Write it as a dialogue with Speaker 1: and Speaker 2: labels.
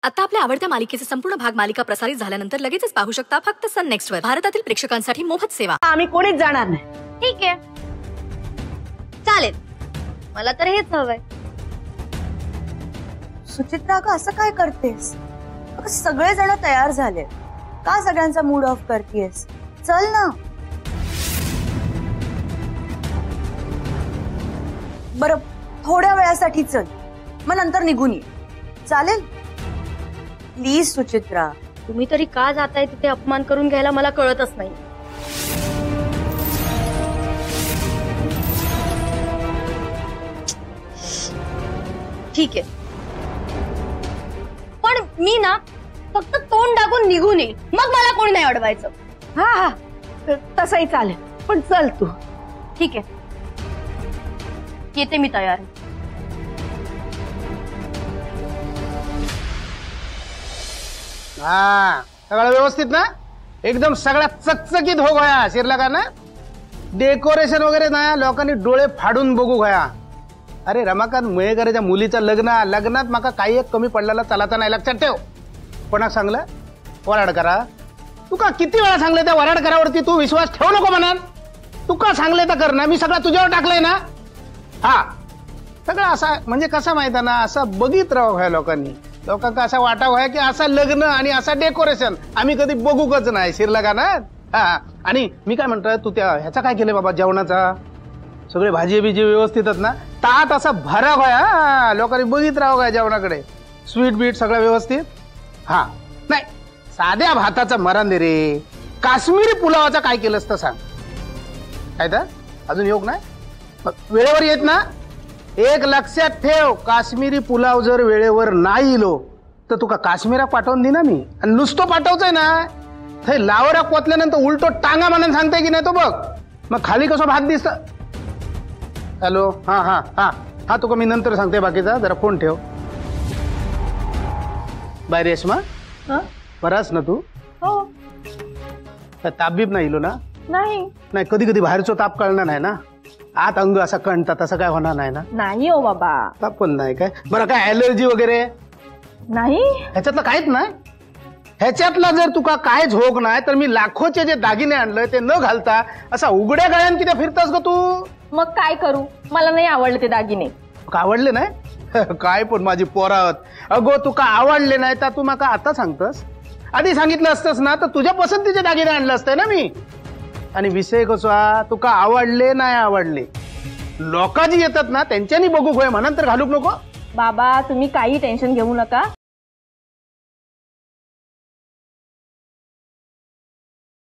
Speaker 1: आता आपल्या आवडत्या मालिकेचे संपूर्ण भाग मालिका प्रसारित झाल्यानंतर लगेचच पाहू शकता फक्त सन नेक्स्ट वर। भारतातील प्रेक्षकांसाठी मोफत सेवा।
Speaker 2: आम्ही कोणीच जाणार नाही।
Speaker 3: ठीक आहे, चालेल, मला तर हेच हवंय।
Speaker 2: सुचित्रा का असं काय करतेस? सगळे जण तयार झाले, का सगळ्यांचा मूड ऑफ करतेस? चल ना। बरं, थोड्या वेळासाठी चल, मग नंतर निघून ये, चालेल? प्लीज सुचित्रा।
Speaker 3: तुम्ही तरी का जाताय तिथे अपमान करून घ्यायला मला कळतच नाही। ठीक आहे, पण मी ना फक्त तोंड टाकून निघून येईल, मग मला कोणी नाही अडवायचं।
Speaker 2: हा हा, तसंही चालेल, पण चल तू।
Speaker 3: ठीक आहे, येते मी, तयार आहे।
Speaker 4: हाँ, सगळं व्यवस्थित ना? एकदम सगळा चकचकीत हो गया शिरला का ना? डेकोरेशन वगैरे ना लोकांनी डोळे फाडून बघू गया। अरे रमाकांत मयेकराच्या मुलीचं लग्नात माका काही एक कमी पडलेला चलाचा नाही, लक्षात ठेव। कोणाक सांगलं? वराडकरा। तुका किती वेळा सांगले त्या वराडकरावरती तू विश्वास ठेवू नको म्हणाल। तुका सांगले तर कर ना, मी सगळं तुझ्यावर टाकलंय ना। हा, सगळं असा म्हणजे कसं माहिती आहे ना, असं बघित राहावं ह्या लोकांनी। लोकांना असं वाटावं आहे की असं लग्न आणि असं डेकोरेशन आम्ही कधी बघूकच नाही, शिरला का ना? हा, आणि मी काय म्हणतोय, तू त्या ह्याचा काय केलंय बाबा, जेवणाचा? सगळे भाजी बिजी व्यवस्थितच ना? ताट असा भरा होया, लोकांनी बघित राहावं काय जेवणाकडे? स्वीट बीट सगळं व्यवस्थित? हा, नाही साध्या भाताचा मरण दे रे। काश्मीरी पुलावाचा काय केलंस तर सांग। काय तर अजून योग नाही? वेळेवर येत ना? एक लक्षात ठेव, काश्मीरी पुलाव जर वेळेवर नाही इलो तर तुका काश्मीरा पाठवून दे ना मी। आणि नुसतं पाठवचंय ना, हे लावरा कोतल्यानंतर उलटो टांगा म्हणून सांगताय की नाही तो बघ, मग खाली कसं भात दिसत। हॅलो, हा हा हा हा, तुका मी नंतर सांगते बाकीचा, जरा फोन ठेव। बाय रेश्मा, बराच ना तू?
Speaker 2: हो।
Speaker 4: तापबीप नाही इलो ना?
Speaker 2: नाही,
Speaker 4: कधी कधी बाहेरचो ताप कळणार नाही ना, आत अंग असा कणता तसं काय होणार नाही ना?
Speaker 2: नाही हो बाबा,
Speaker 4: ताप पण नाही काय? बरं, काय ऍलर्जी वगैरे
Speaker 2: नाही?
Speaker 4: ह्याच्यातलं काहीच नाही? ह्याच्यातला जर तुका काय झोक नाही तर मी लाखोचे जे दागिने आणले ते न घालता असा उघड्या गळ्यान किती फिरतास ग तू?
Speaker 2: मग काय करू, मला नाही आवडले ते दागिने।
Speaker 4: का आवडले नाही? काय पण माझी पोरात, अगो तुका आवडले नाही तर तू माका आता सांगतस? आधी सांगितलं असतंस ना तर तुझ्या पसंतीचे दागिने आणले असते ना मी। आणि विषय कसा, तुका आवडले नाही आवडले, लोका जी येतात ना त्यांच्यानी बघू होय म्हणून तर घालूक नको।
Speaker 2: बाबा, तुम्ही काही टेन्शन घेऊ नका,